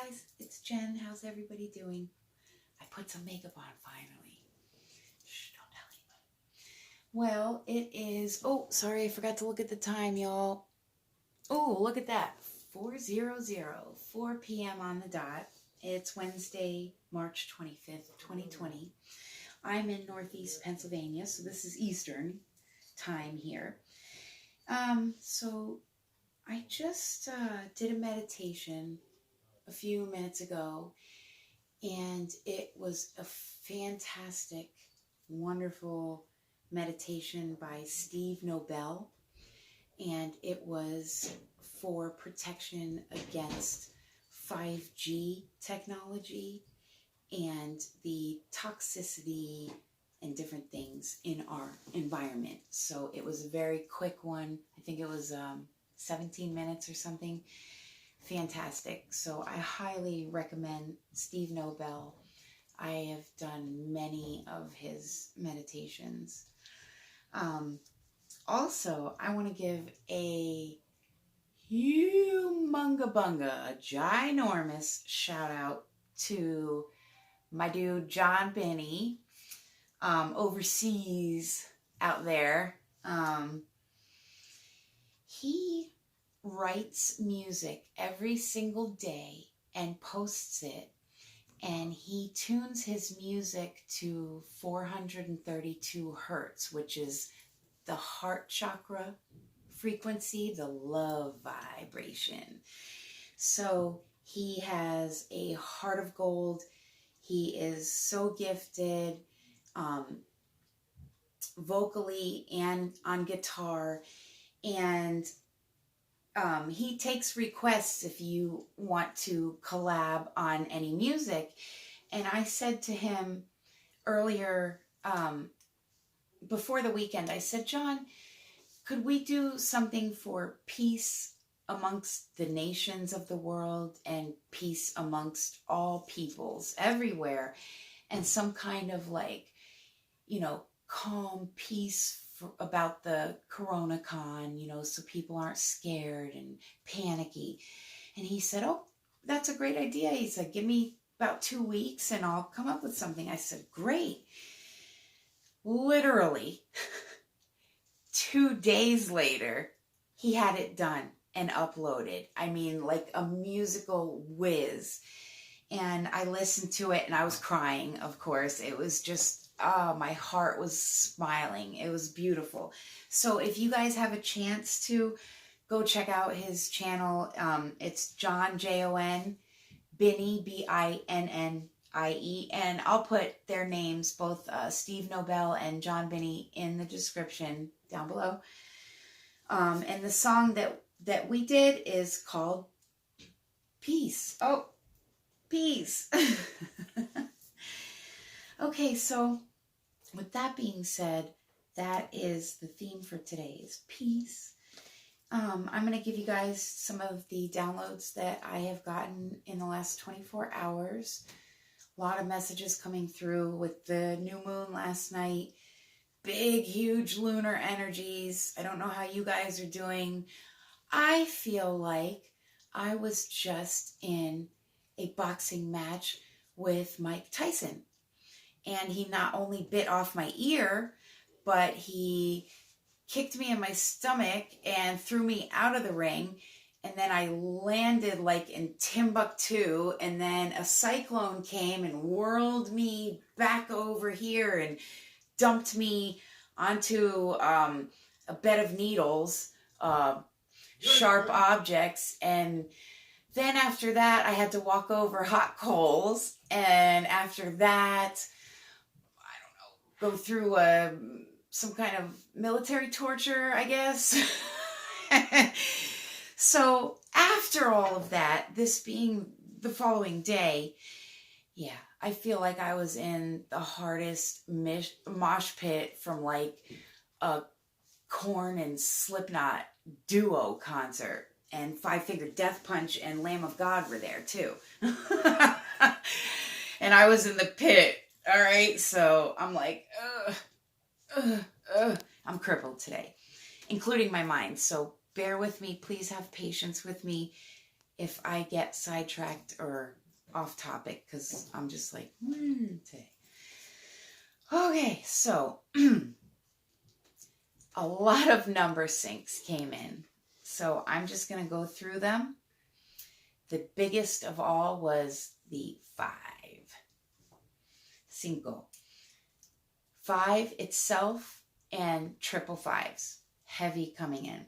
guys, it's Jen. How's everybody doing? I put some makeup on finally. Shh, don't tell anybody. Well, it is, oh, sorry, I forgot to look at the time, y'all. Oh, look at that. 4 p.m. on the dot. It's Wednesday, March 25th, 2020. I'm in Northeast Pennsylvania, so this is Eastern time here. So I just did a meditation a few minutes ago, and it was a fantastic, wonderful meditation by Steve Nobel, and it was for protection against 5G technology and the toxicity and different things in our environment. So it was a very quick one. I think it was 17 minutes or something. Fantastic. So I highly recommend Steve Nobel. I have done many of his meditations. Also, I want to give a a ginormous shout out to my dude John Binnie, overseas out there. He writes music every single day and posts it, and he tunes his music to 432 hertz, which is the heart chakra frequency, the love vibration. So he has a heart of gold. He is so gifted vocally and on guitar, and he takes requests if you want to collab on any music. And I said to him earlier, before the weekend, I said, John, could we do something for peace amongst the nations of the world and peace amongst all peoples everywhere, and some kind of calm peace about the Corona Con, so people aren't scared and panicky. And he said, oh, that's a great idea. He said, give me about 2 weeks and I'll come up with something. I said, great. Literally 2 days later, he had it done and uploaded. I mean, like a musical whiz. And I listened to it and I was crying, of course. It was just, my heart was smiling. It was beautiful. So if you guys have a chance to go check out his channel, it's John, Jon, Binnie, Binnie. And I'll put their names, both Steve Nobel and John Binnie, in the description down below. And the song that we did is called Peace. Oh, Peace. Okay, so with that being said, that is the theme for today, is peace. I'm going to give you guys some of the downloads that I have gotten in the last 24 hours. A lot of messages coming through with the new moon last night. Big, huge lunar energies. I don't know how you guys are doing. I feel like I was just in a boxing match with Mike Tyson. And he not only bit off my ear, but he kicked me in my stomach and threw me out of the ring. And then I landed like in Timbuktu, and then a cyclone came and whirled me back over here and dumped me onto a bed of needles, sharp objects. And then after that, I had to walk over hot coals. And after that, go through some kind of military torture, I guess. So after all of that, this being the following day, yeah, I feel like I was in the hardest mosh pit from like a Korn and Slipknot duo concert. And Five Finger Death Punch and Lamb of God were there too. And I was in the pit. All right, so I'm like, I'm crippled today, including my mind. So bear with me. Please have patience with me. if I get sidetracked or off topic, because I'm just like, today. Okay, so a lot of number syncs came in. So I'm just going to go through them. The biggest of all was the 5. Cinco. 5 itself and triple 5s. Heavy coming in.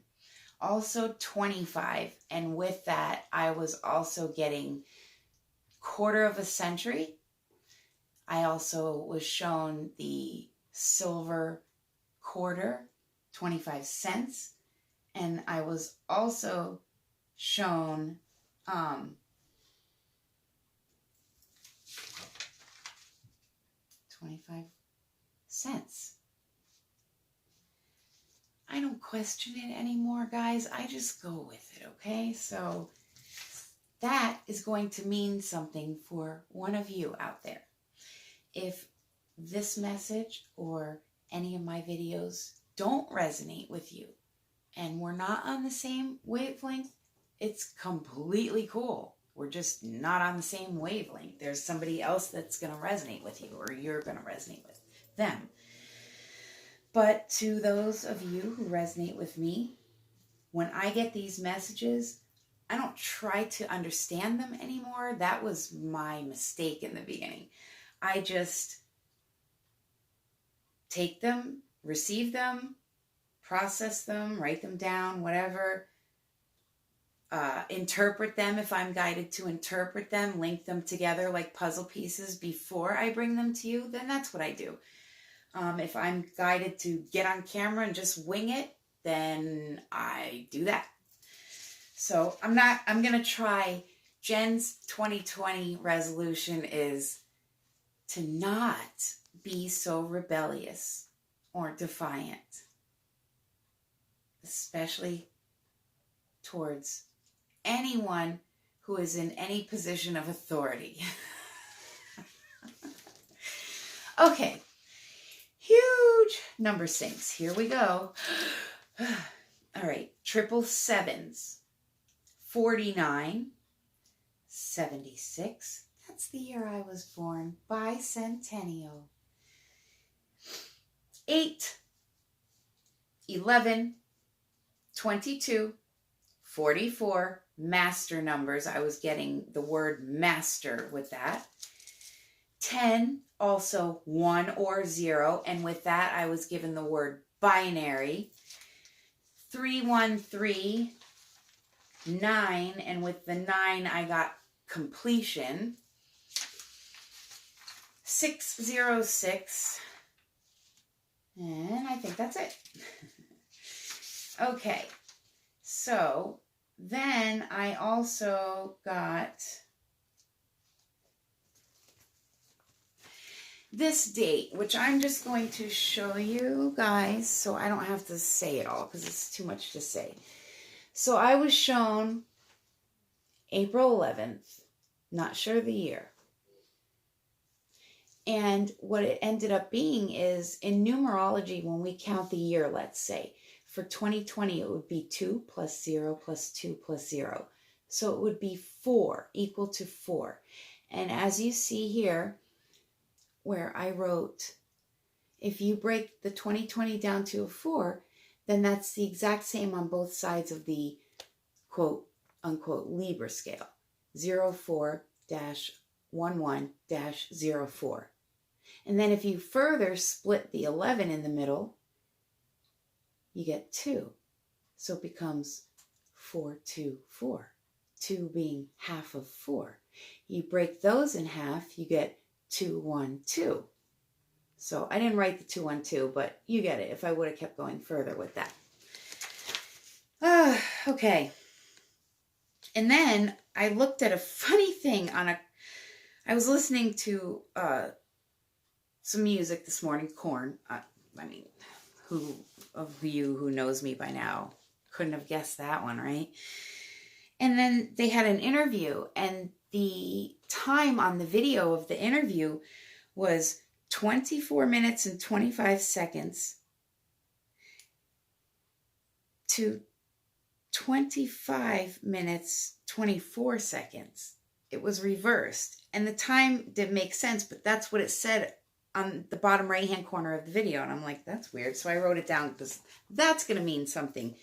Also 25. And with that, I was also getting quarter of a century. I also was shown the silver quarter, 25 cents. And I was also shown 25 cents. I don't question it anymore, guys. I just go with it, okay? So that is going to mean something for one of you out there. If this message or any of my videos don't resonate with you and we're not on the same wavelength, it's completely cool. We're just not on the same wavelength. There's somebody else that's going to resonate with you, or you're going to resonate with them. But to those of you who resonate with me, when I get these messages, I don't try to understand them anymore. That was my mistake in the beginning. I just take them, receive them, process them, write them down, whatever. Interpret them if I'm guided to interpret them, link them together like puzzle pieces before I bring them to you, then that's what I do. If I'm guided to get on camera and just wing it, then I do that. So I'm going to try. Jen's 2020 resolution is to not be so rebellious or defiant, especially towards anyone who is in any position of authority. Okay, huge number syncs. Here we go. All right, triple 7s. 49, 76. That's the year I was born. Bicentennial. 8, 11, 22, 44. Master numbers. I was getting the word master with that. 10, also 1 or 0. And with that, I was given the word binary. 313, 9. And with the 9, I got completion. 606. And I think that's it. Okay. So then I also got this date, which I'm just going to show you guys so I don't have to say it all because it's too much to say. So I was shown April 11th, not sure the year. And what it ended up being is in numerology, when we count the year, let's say, for 2020, it would be 2 plus 0 plus 2 plus 0. So it would be 4, equal to 4. And as you see here, where I wrote, if you break the 2020 down to a 4, then that's the exact same on both sides of the quote, unquote, Libra scale. 04-11-04. And then if you further split the 11 in the middle, you get 2. So it becomes 4, 2, 4. 2 being half of 4. You break those in half, you get 2, 1, 2. So I didn't write the 2, 1, 2, but you get it if I would have kept going further with that. Okay. And then I looked at a funny thing I was listening to some music this morning, Korn. I mean, who of you who knows me by now couldn't have guessed that one, right? And then they had an interview, and the time on the video of the interview was 24 minutes and 25 seconds to 25 minutes, 24 seconds. It was reversed. And the time didn't make sense, but that's what it said on the bottom right-hand corner of the video. And I'm like, that's weird. So I wrote it down because that's going to mean something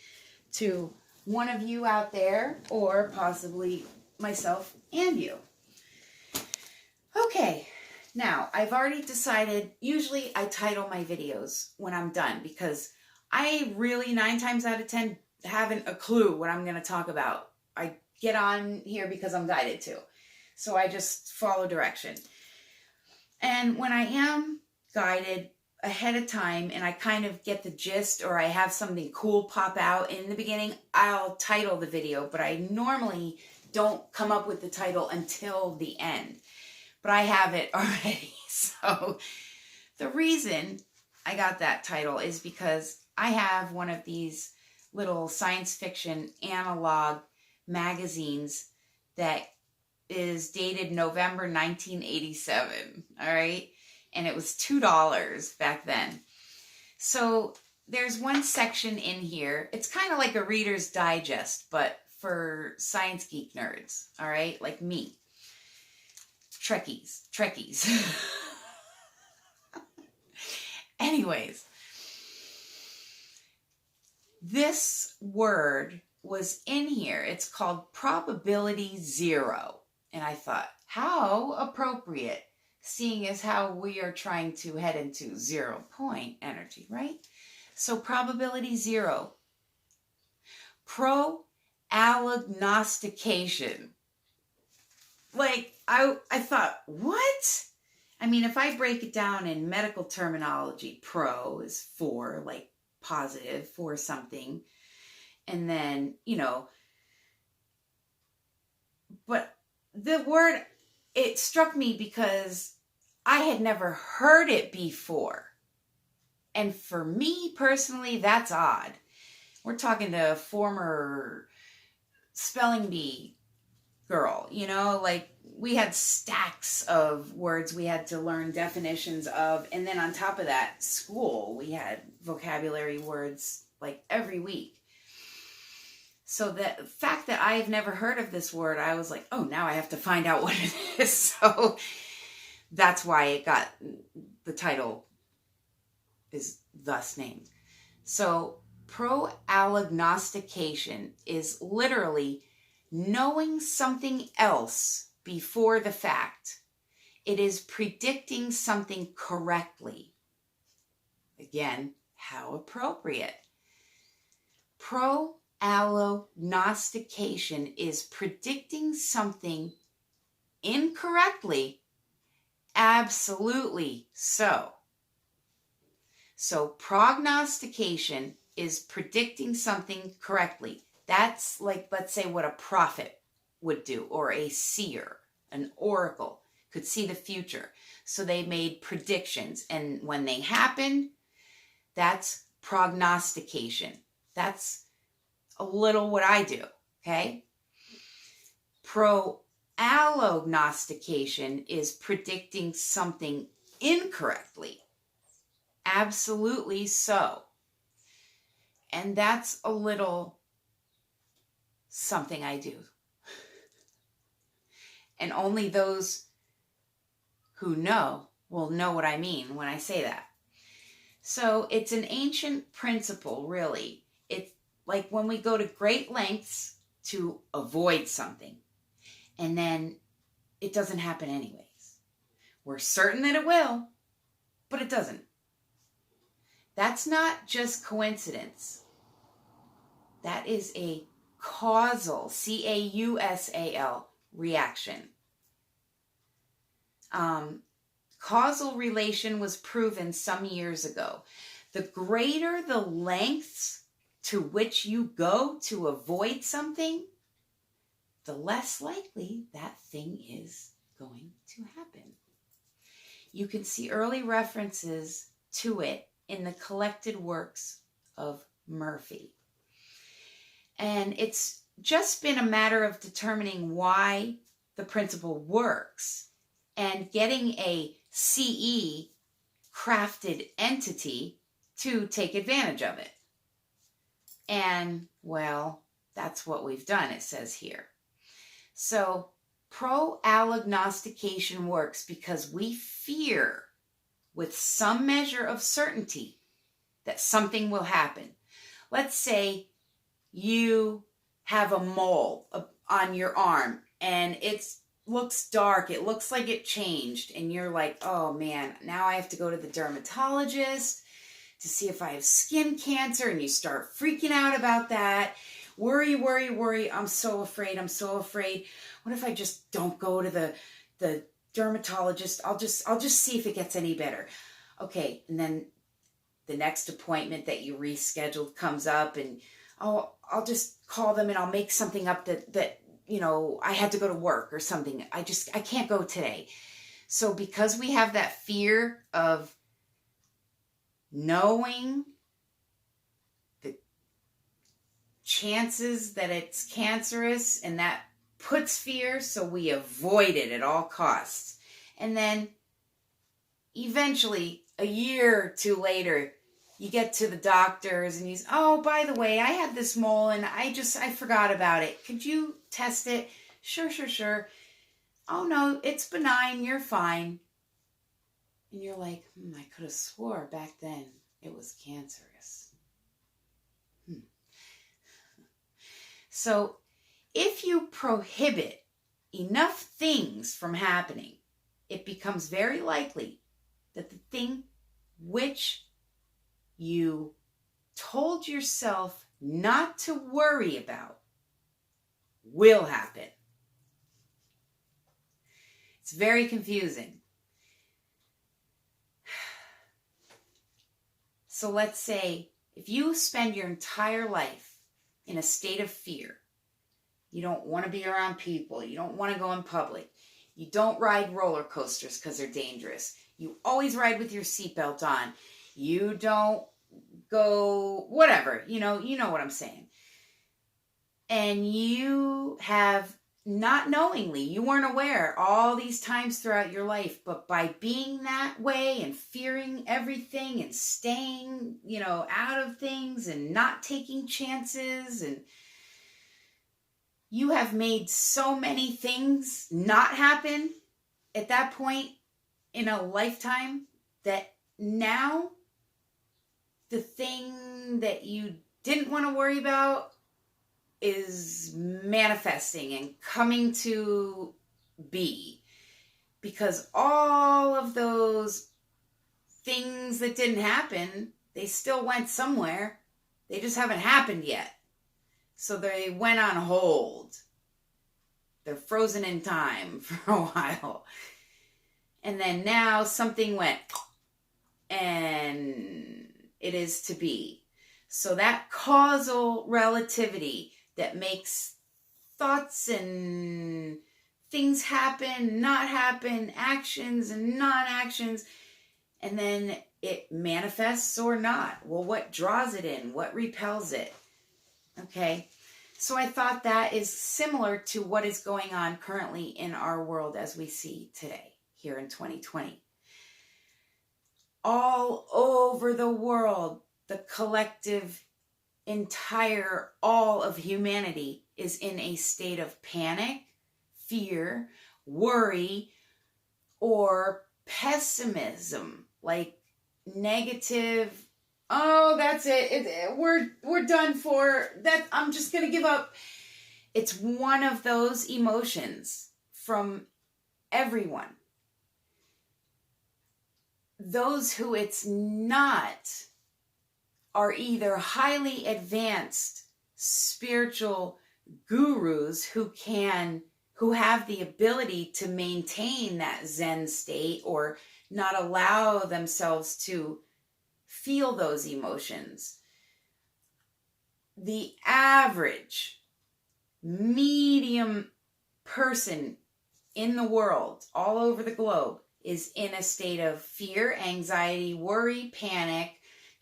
to one of you out there, or possibly myself and you. Okay. Now, I've already decided, usually I title my videos when I'm done because I really 9 times out of 10 haven't a clue what I'm going to talk about. I get on here because I'm guided to. So I just follow direction. And when I am guided ahead of time and I kind of get the gist, or I have something cool pop out in the beginning, I'll title the video, but I normally don't come up with the title until the end. But I have it already. So the reason I got that title is because I have one of these little science fiction analog magazines that is dated November 1987, all right? And it was $2 back then. So there's one section in here. It's kind of like a Reader's Digest, but for science geek nerds, all right? Like me. Trekkies. Anyways, this word was in here. It's called probability zero. And I thought, how appropriate, seeing as how we are trying to head into 0 point energy, right? So probability zero. Proallognostication. Like, I thought, what? I mean, if I break it down in medical terminology, pro is for, like, positive, for something. And then, you know, but the word, it struck me because I had never heard it before. And for me personally, that's odd. We're talking to a former spelling bee girl, you know, like we had stacks of words we had to learn definitions of. And then on top of that, school, we had vocabulary words like every week. So the fact that I've never heard of this word, I was like, oh, now I have to find out what it is. So that's why it got, the title is thus named. So proallognostication is literally knowing something else before the fact. It is predicting something correctly. Again, how appropriate. Proallognostication is predicting something incorrectly. Absolutely so. So prognostication is predicting something correctly. That's like, let's say, what a prophet would do, or a seer, an oracle, could see the future. So they made predictions, and when they happened, that's prognostication. That's a little what I do, okay? Proallognostication is predicting something incorrectly. Absolutely so. And that's a little something I do. And only those who know will know what I mean when I say that. So it's an ancient principle, really. It's like when we go to great lengths to avoid something, and then it doesn't happen anyways. We're certain that it will, but it doesn't. That's not just coincidence. That is a causal, C-A-U-S-A-L, reaction. Causal relation was proven some years ago. The greater the lengths to which you go to avoid something, the less likely that thing is going to happen. You can see early references to it in the collected works of Murphy. And it's just been a matter of determining why the principle works and getting a CE crafted entity to take advantage of it. And, well, That's what we've done, it says here. So proallognostication works because we fear with some measure of certainty that something will happen. Let's say you have a mole on your arm and it looks dark. It looks like it changed. And you're like, oh man, now I have to go to the dermatologist to see if I have skin cancer. And you start freaking out about that. Worry, worry, worry. I'm so afraid. I'm so afraid. What if I just don't go to the dermatologist? I'll just see if it gets any better. Okay. And then the next appointment that you rescheduled comes up, and I'll just call them and I'll make something up that you know, I had to go to work or something. I can't go today. So because we have that fear of knowing the chances that it's cancerous, and that puts fear, so we avoid it at all costs. And then eventually, a year or two later, you get to the doctors and he's, oh, by the way, I had this mole and I forgot about it. Could you test it? Sure. Oh no, it's benign. You're fine. And you're like, I could have swore back then it was cancerous. So if you prohibit enough things from happening, it becomes very likely that the thing which you told yourself not to worry about will happen. It's very confusing. So let's say if you spend your entire life in a state of fear, you don't want to be around people, you don't want to go in public, you don't ride roller coasters because they're dangerous, you always ride with your seatbelt on, you don't go whatever, you know what I'm saying. And you have, not knowingly, you weren't aware all these times throughout your life, but by being that way and fearing everything and staying, out of things and not taking chances, and you have made so many things not happen at that point in a lifetime that now the thing that you didn't want to worry about is manifesting and coming to be, because all of those things that didn't happen, they still went somewhere. They just haven't happened yet. So they went on hold. They're frozen in time for a while. And then now something went and it is to be. So that causal relativity that makes thoughts and things happen, not happen, actions and non-actions, and then it manifests or not. Well, what draws it in? What repels it? Okay, so I thought that is similar to what is going on currently in our world as we see today, here in 2020. All over the world, the collective, entire, all of humanity is in a state of panic, fear, worry, or pessimism, like negative, oh, that's it. We're done for that. I'm just going to give up. It's one of those emotions from everyone. Those who it's not are either highly advanced spiritual gurus who have the ability to maintain that Zen state or not allow themselves to feel those emotions. The average medium person in the world, all over the globe, is in a state of fear, anxiety, worry, panic,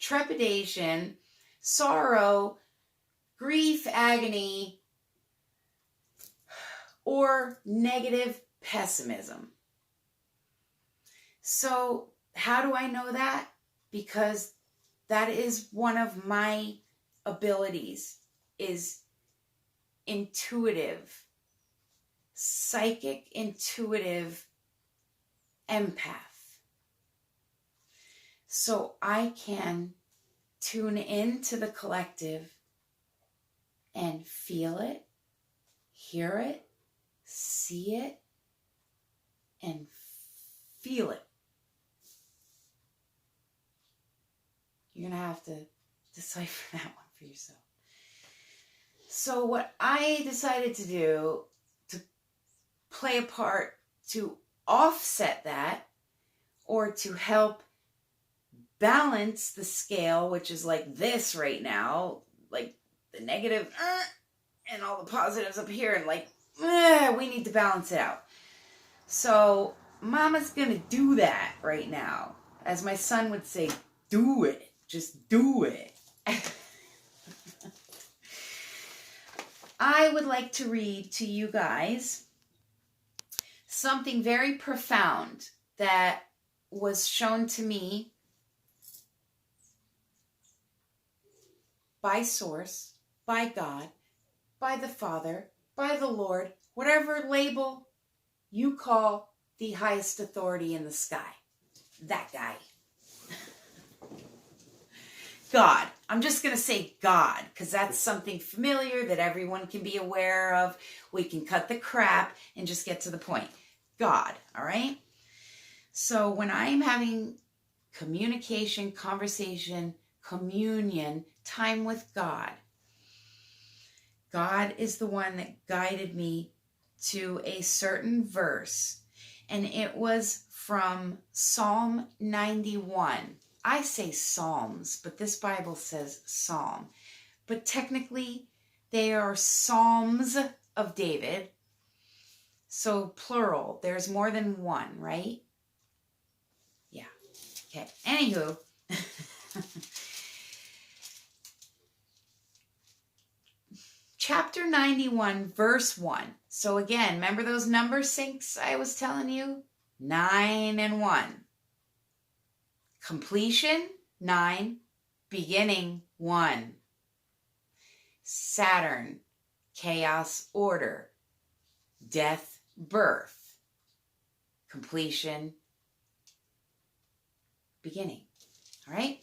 trepidation, sorrow, grief, agony, or negative pessimism. So how do I know that? Because that is one of my abilities, is intuitive, psychic, intuitive empath. So I can tune into the collective and feel it, hear it, see it, and feel it. You're going to have to decipher that one for yourself. So what I decided to do to play a part to offset that, or to help balance the scale, which is like this right now, like the negative and all the positives up here, and like we need to balance it out. So Mama's gonna do that right now. As my son would say, do it. Just do it. I would like to read to you guys something very profound that was shown to me by Source, by God, by the Father, by the Lord, whatever label you call the highest authority in the sky. That guy. God. I'm just going to say God, because that's something familiar that everyone can be aware of. We can cut the crap and just get to the point. God, all right? So when I'm having communication, conversation, communion, time with God, God is the one that guided me to a certain verse, and it was from Psalm 91. I say Psalms, but this Bible says Psalm. But technically, they are Psalms of David. So plural, there's more than one, right? Yeah. Okay. Anywho. Chapter 91, verse 1. So again, remember those number syncs I was telling you? 9 and 1. Completion, 9. Beginning, 1. Saturn, chaos, order. Death, birth. Completion, beginning. All right?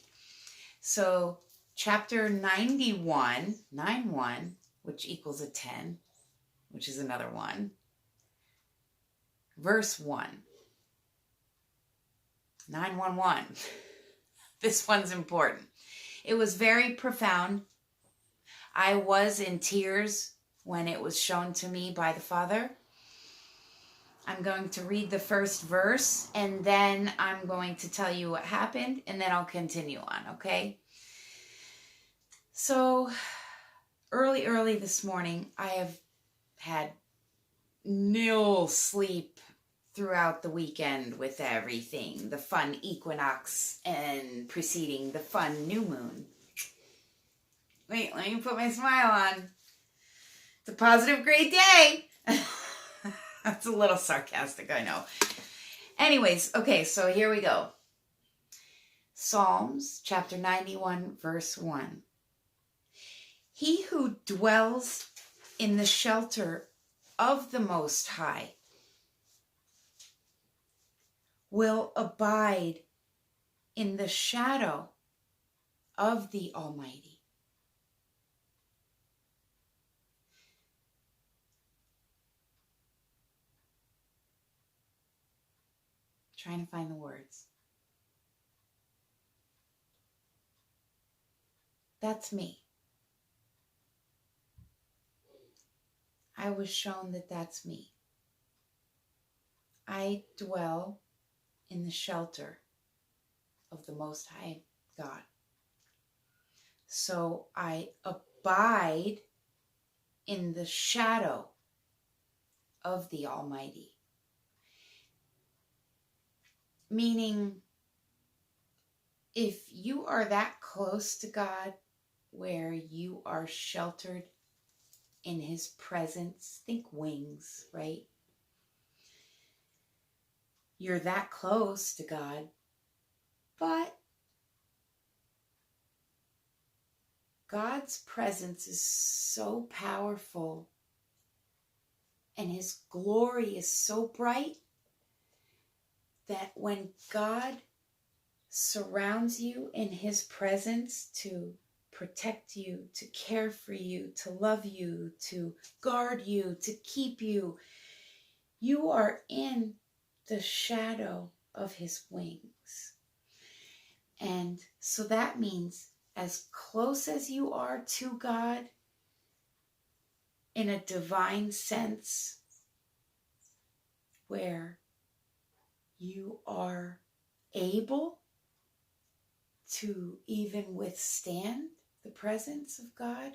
So chapter 91, 9-1, which equals a 10, which is another 1. Verse 1. 911. This one's important. It was very profound. I was in tears when it was shown to me by the Father. I'm going to read the first verse, and then I'm going to tell you what happened, and then I'll continue on, okay? So, early this morning, I have had nil sleep throughout the weekend with everything. The fun equinox and preceding the fun new moon. Wait, let me put my smile on. It's a positive, great day. That's a little sarcastic, I know. Anyways, okay, so here we go. Psalms chapter 91, verse 1. He who dwells in the shelter of the Most High will abide in the shadow of the Almighty. Trying to find the words. That's me. I was shown that that's me. I dwell in the shelter of the Most High God. So I abide in the shadow of the Almighty. Meaning, if you are that close to God, where you are sheltered in His presence, think wings, right? You're that close to God, but God's presence is so powerful And his glory is so bright that when God surrounds you in his presence to protect you, to care for you, to love you, to guard you, to keep you, you are in the shadow of his wings. And so that means as close as you are to God in a divine sense, where you are able to even withstand the presence of God,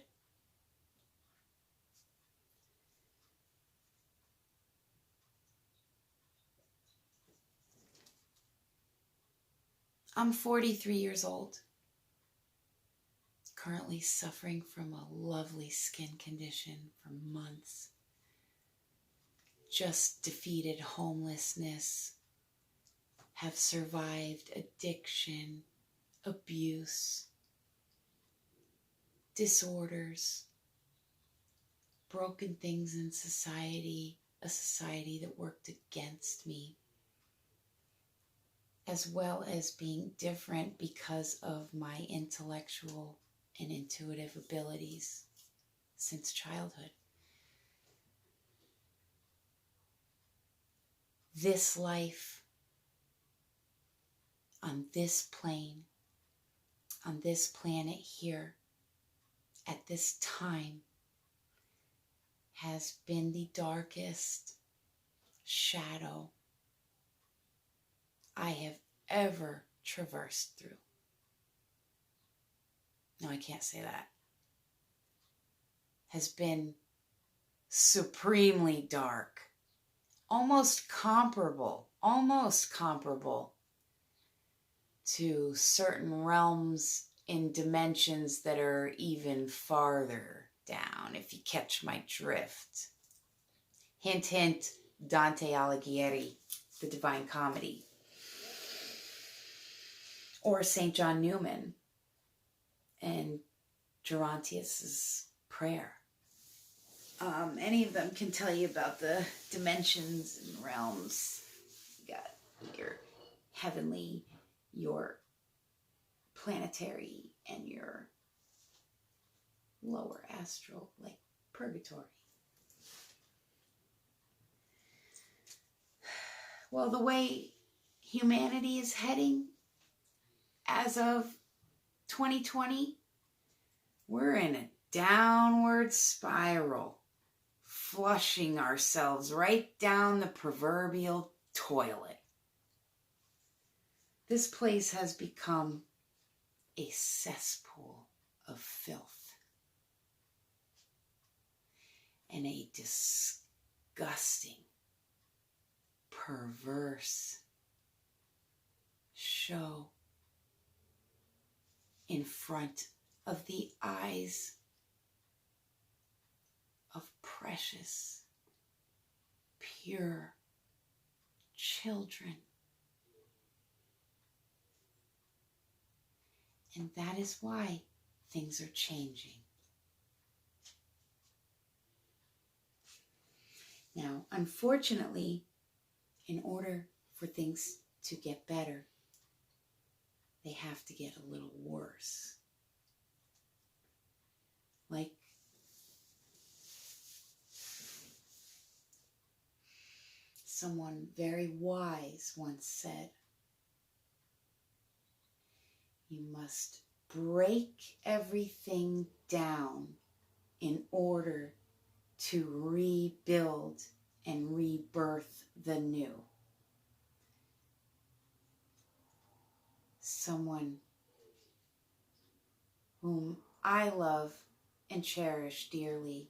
I'm 43 years old, currently suffering from a lovely skin condition for months. Just defeated homelessness, have survived addiction, abuse, disorders, broken things in society, a society that worked against me, as well as being different because of my intellectual and intuitive abilities since childhood. This life, on this plane, on this planet here, at this time, has been the darkest shadow I have ever traversed through. No, I can't say that. Has been supremely dark, almost comparable to certain realms in dimensions that are even farther down, if you catch my drift. Hint, hint, Dante Alighieri, The Divine Comedy. Or St. John Newman and Gerontius's prayer. Any of them can tell you about the dimensions and realms. You got your heavenly, your planetary, and your lower astral, like purgatory. Well, the way humanity is heading as of 2020, we're in a downward spiral, flushing ourselves right down the proverbial toilet. This place has become a cesspool of filth and a disgusting, perverse show in front of the eyes of precious, pure children. And that is why things are changing. Now, unfortunately, in order for things to get better, they have to get a little worse. Like someone very wise once said, you must break everything down in order to rebuild and rebirth the new. Someone whom I love and cherish dearly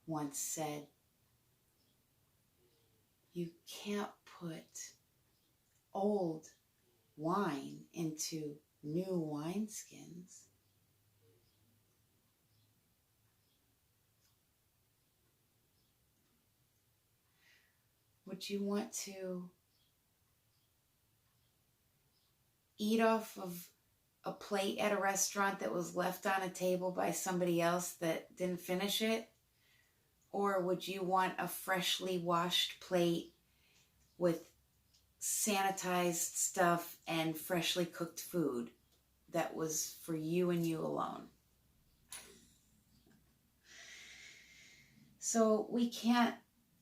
once said, you can't put old wine into new wineskins. Would you want to eat off of a plate at a restaurant that was left on a table by somebody else that didn't finish it? Or would you want a freshly washed plate with sanitized stuff and freshly cooked food that was for you and you alone? So we can't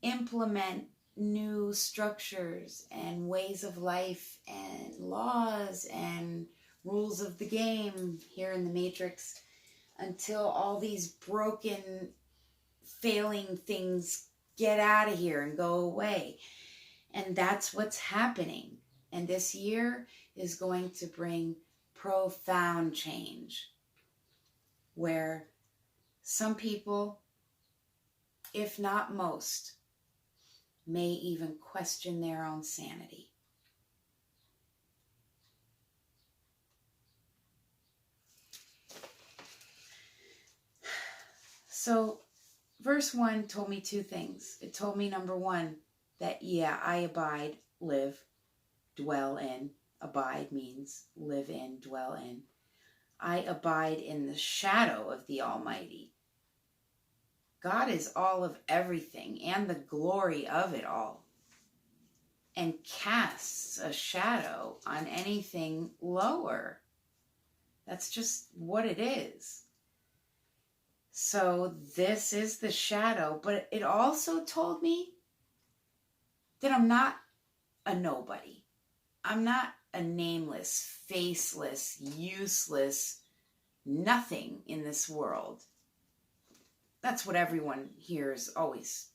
implement new structures and ways of life and laws and rules of the game here in the Matrix until all these broken, failing things get out of here and go away. And that's what's happening. And this year is going to bring profound change, where some people, if not most, may even question their own sanity. So, verse 1 told me two things. It told me, number one, that I abide, live, dwell in. Abide means live in, dwell in. I abide in the shadow of the Almighty. God is all of everything and the glory of it all, and casts a shadow on anything lower. That's just what it is. So this is the shadow, but it also told me that I'm not a nobody. I'm not a nameless, faceless, useless nothing in this world. That's what everyone here has always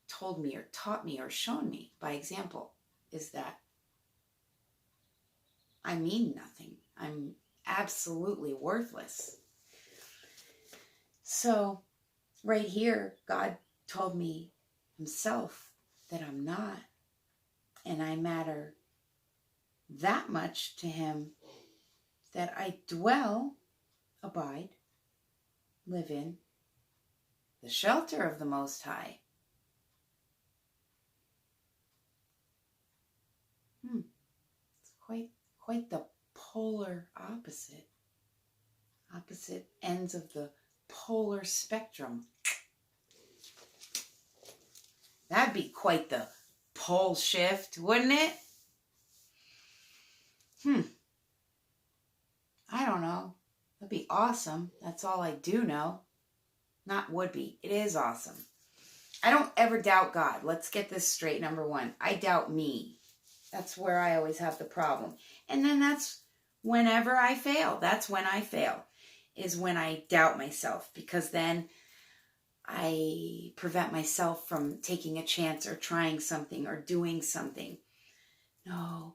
told me or taught me or shown me by example, is that I mean nothing. I'm absolutely worthless. So right here, God told me himself that I'm not, and I matter that much to him that I dwell, abide, live in the shelter of the Most High. It's quite the polar opposite. Opposite ends of the polar spectrum. That'd be quite the pole shift, wouldn't it? I don't know. That'd be awesome. That's all I do know. Not would be. It is awesome. I don't ever doubt God. Let's get this straight. Number one, I doubt me. That's where I always have the problem. And then that's whenever I fail. That's when I fail, is when I doubt myself, because then I prevent myself from taking a chance or trying something or doing something. No,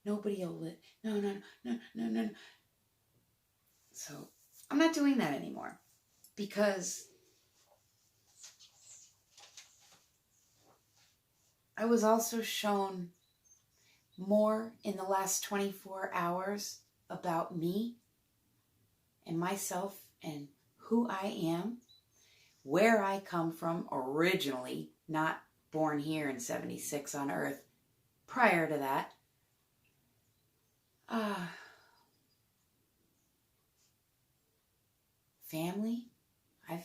nobody will live. No. So I'm not doing that anymore, because I was also shown more in the last 24 hours about me and myself and who I am, where I come from originally, not born here in 76 on Earth. Prior to that, family. I've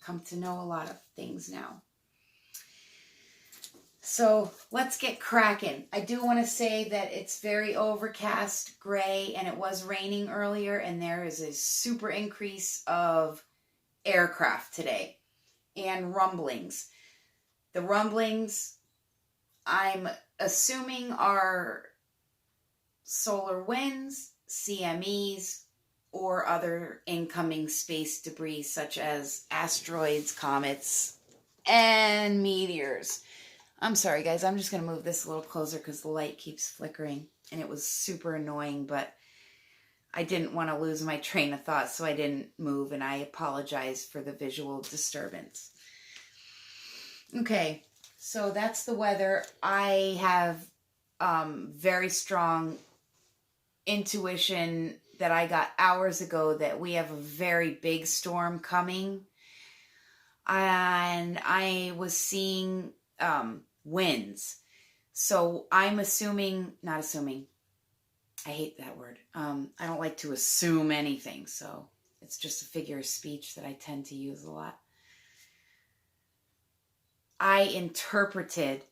come to know a lot of things now. So let's get cracking. I do want to say that it's very overcast, gray, and it was raining earlier, and there is a super increase of aircraft today and rumblings. The rumblings, I'm assuming, are solar winds, CMEs, or other incoming space debris such as asteroids, comets, and meteors. I'm sorry, guys. I'm just going to move this a little closer because the light keeps flickering, and it was super annoying, but I didn't want to lose my train of thought, so I didn't move, and I apologize for the visual disturbance. Okay, so that's the weather. I have very strong intuition that I got hours ago that we have a very big storm coming, and I was seeing winds. So I'm not assuming. I hate that word. I don't like to assume anything, so it's just a figure of speech that I tend to use a lot. I interpreted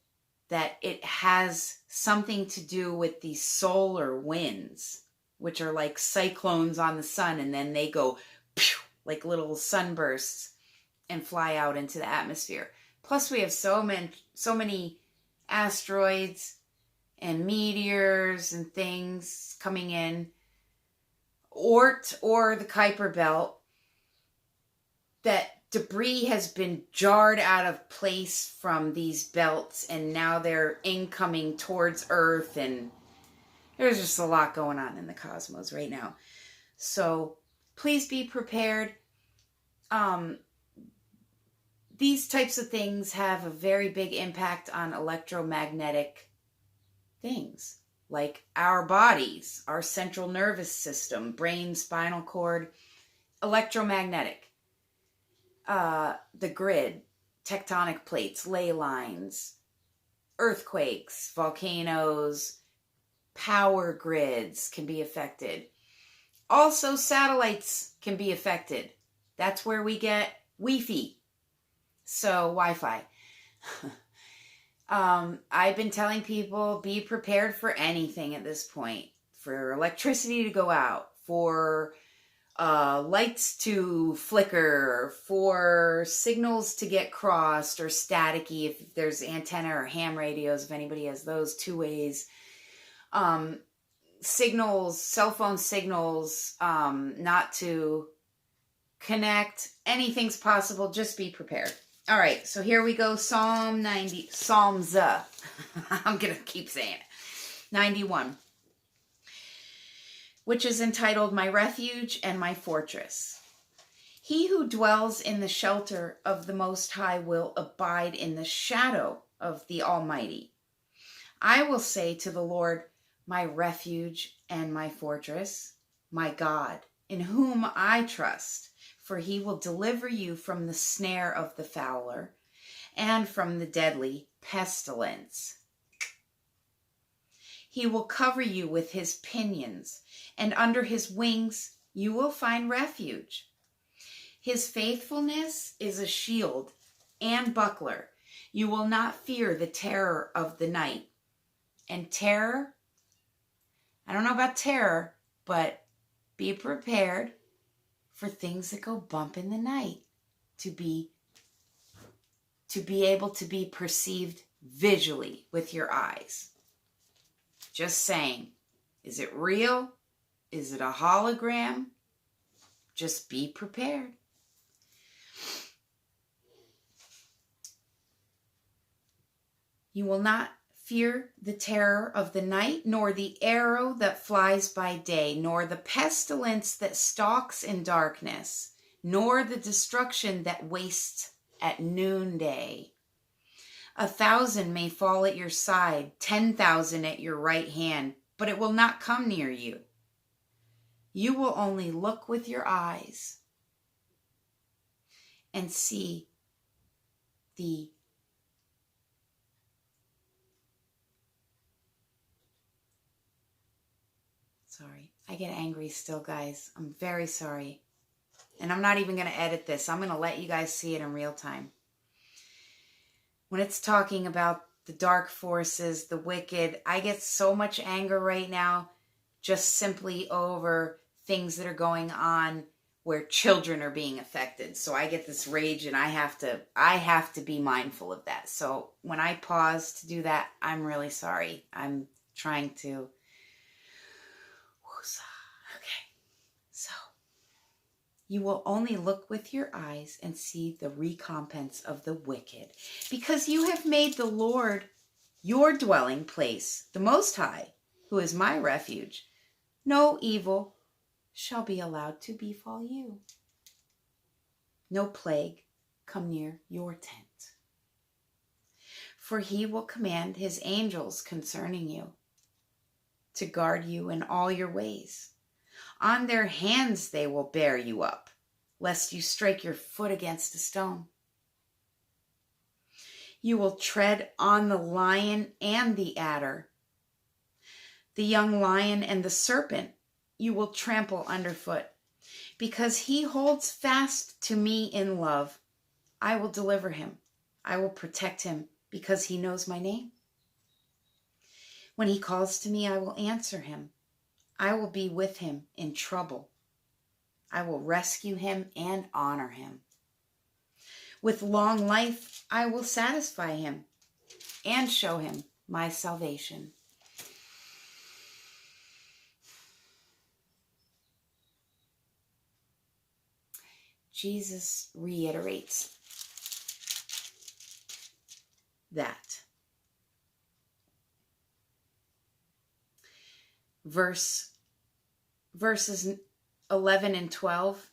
that it has something to do with the solar winds, which are like cyclones on the sun, and then they go pew, like little sunbursts and fly out into the atmosphere. Plus, we have so many asteroids and meteors and things coming in, Oort or the Kuiper Belt, that debris has been jarred out of place from these belts, and now they're incoming towards Earth, and there's just a lot going on in the cosmos right now. So please be prepared. These types of things have a very big impact on electromagnetic things, like our bodies, our central nervous system, brain, spinal cord, electromagnetic. The grid, tectonic plates, ley lines, earthquakes, volcanoes, power grids can be affected. Also, satellites can be affected. That's where we get Wi-Fi. So, Wi-Fi. I've been telling people, be prepared for anything at this point. For electricity to go out, for lights to flicker, for signals to get crossed or staticky if there's antenna or ham radios, if anybody has those, 2 ways. Signals, cell phone signals, not to connect. Anything's possible. Just be prepared. All right, so here we go. Psalms. I'm going to keep saying it. 91. Which is entitled, My Refuge and My Fortress. He who dwells in the shelter of the Most High will abide in the shadow of the Almighty. I will say to the Lord, my refuge and my fortress, my God, in whom I trust, for he will deliver you from the snare of the fowler and from the deadly pestilence. He will cover you with his pinions, and under his wings you will find refuge. His faithfulness is a shield and buckler. You will not fear the terror of the night. And terror, I don't know about terror, but be prepared for things that go bump in the night, to be able to be perceived visually with your eyes. Just saying, is it real? Is it a hologram? Just be prepared. You will not fear the terror of the night, nor the arrow that flies by day, nor the pestilence that stalks in darkness, nor the destruction that wastes at noonday. 1,000 may fall at your side, 10,000 at your right hand, but it will not come near you. You will only look with your eyes and see the Sorry, I get angry still, guys. I'm very sorry. And I'm not even going to edit this. I'm going to let you guys see it in real time. When it's talking about the dark forces, the wicked, I get so much anger right now just simply over things that are going on where children are being affected. So I get this rage, and I have to be mindful of that. So when I pause to do that, I'm really sorry. I'm trying to... Okay, so you will only look with your eyes and see the recompense of the wicked, because you have made the Lord your dwelling place, the Most High, who is my refuge. No evil shall be allowed to befall you. No plague come near your tent. For he will command his angels concerning you, to guard you in all your ways. On their hands they will bear you up, lest you strike your foot against a stone. You will tread on the lion and the adder, the young lion and the serpent you will trample underfoot. Because he holds fast to me in love, I will deliver him. I will protect him because he knows my name. When he calls to me, I will answer him. I will be with him in trouble. I will rescue him and honor him. With long life, I will satisfy him and show him my salvation. Jesus reiterates that. Verses 11 and 12.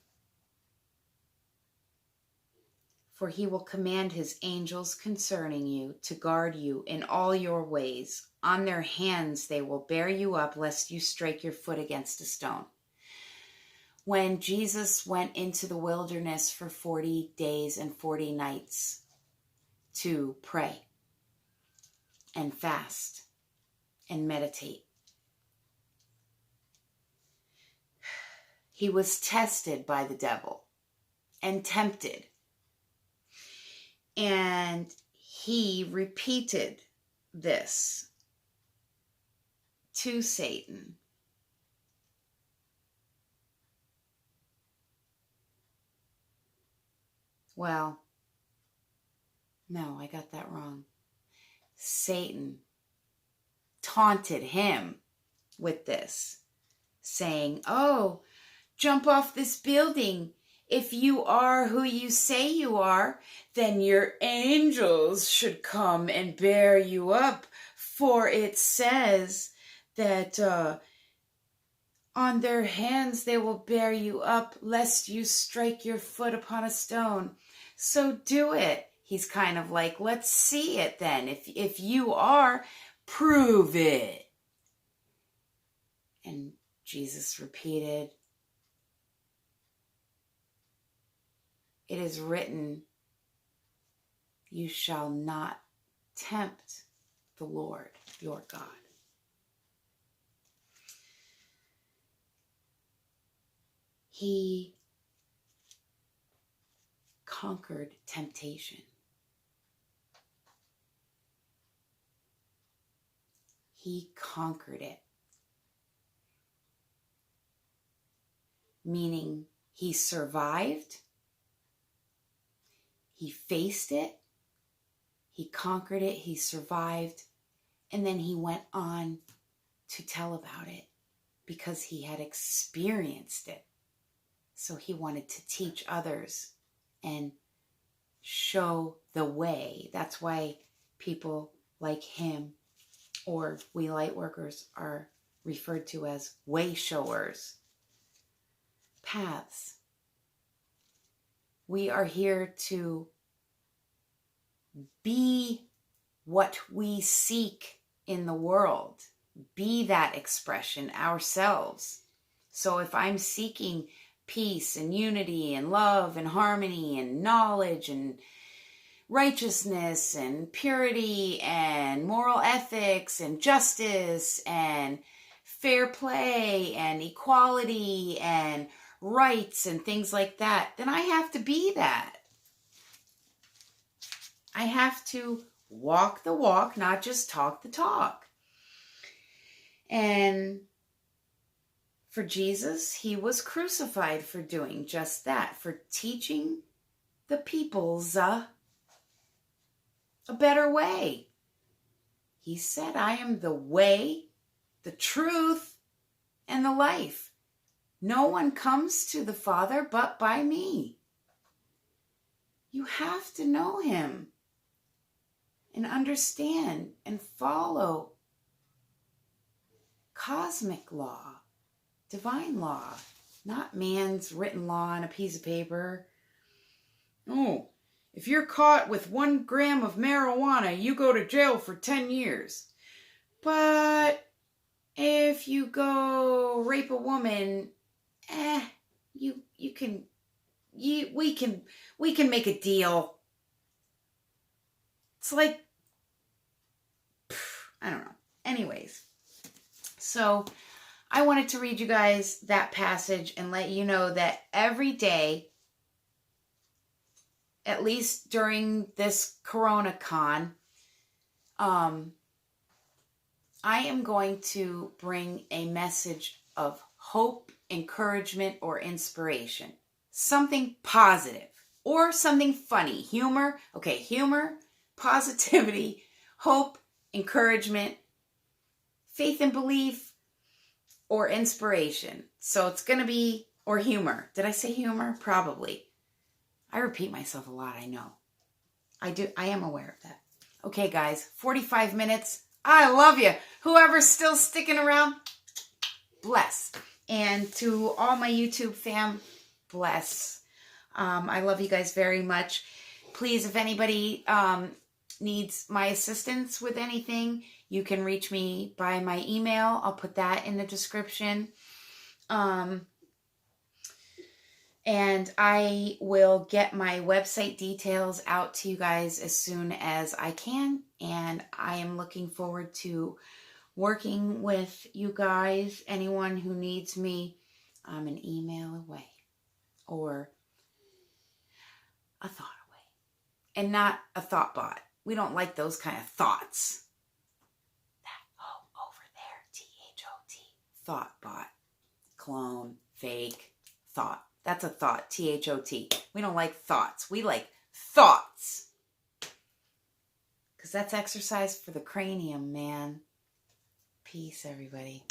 For he will command his angels concerning you to guard you in all your ways. On their hands they will bear you up, lest you strike your foot against a stone. When Jesus went into the wilderness for 40 days and 40 nights to pray and fast and meditate, he was tested by the devil and tempted. And he repeated this to Satan. Well, no, I got that wrong. Satan taunted him with this, saying, "Oh, jump off this building. If you are who you say you are, then your angels should come and bear you up. For it says that on their hands they will bear you up, lest you strike your foot upon a stone. So do it." He's kind of like, let's see it then. If you are, prove it. And Jesus repeated, "It is written, you shall not tempt the Lord your God." He conquered temptation. He conquered it. Meaning he survived. He faced it. He conquered it. He survived. And then he went on to tell about it because he had experienced it. So he wanted to teach others and show the way. That's why people like him, or we light workers, are referred to as way showers. Paths. We are here to be what we seek in the world. Be that expression ourselves. So if I'm seeking peace and unity and love and harmony and knowledge and righteousness and purity and moral ethics and justice and fair play and equality and rights and things like that, then I have to be that. I have to walk the walk, not just talk the talk. And for Jesus, he was crucified for doing just that, for teaching the peoples a better way. He said, "I am the way, the truth, and the life. No one comes to the Father but by me." You have to know him and understand and follow cosmic law, divine law, not man's written law on a piece of paper. Oh, if you're caught with 1 gram of marijuana, you go to jail for 10 years. But if you go rape a woman, we can make a deal. It's like, I don't know. Anyways, so I wanted to read you guys that passage and let you know that every day at least during this Corona Con, I am going to bring a message of hope, encouragement, or inspiration. Something positive or something funny. Humor. Okay, humor, positivity, hope, encouragement, faith and belief, or inspiration. So it's going to be, or humor. Did I say humor? Probably. I repeat myself a lot, I know. I am aware of that. Okay, guys, 45 minutes. I love you. Whoever's still sticking around, bless. And to all my YouTube fam, bless. I love you guys very much. Please, if anybody needs my assistance with anything, you can reach me by my email. I'll put that in the description. And I will get my website details out to you guys as soon as I can. And I am looking forward to working with you guys. Anyone who needs me, I'm an email away or a thought away. And not a thought bot. We don't like those kind of thoughts. That over there, T-H-O-T. Thought bot. Clone. Fake. Thought. That's a thought. T-H-O-T. We don't like thoughts. We like thoughts. Because that's exercise for the cranium, man. Peace, everybody.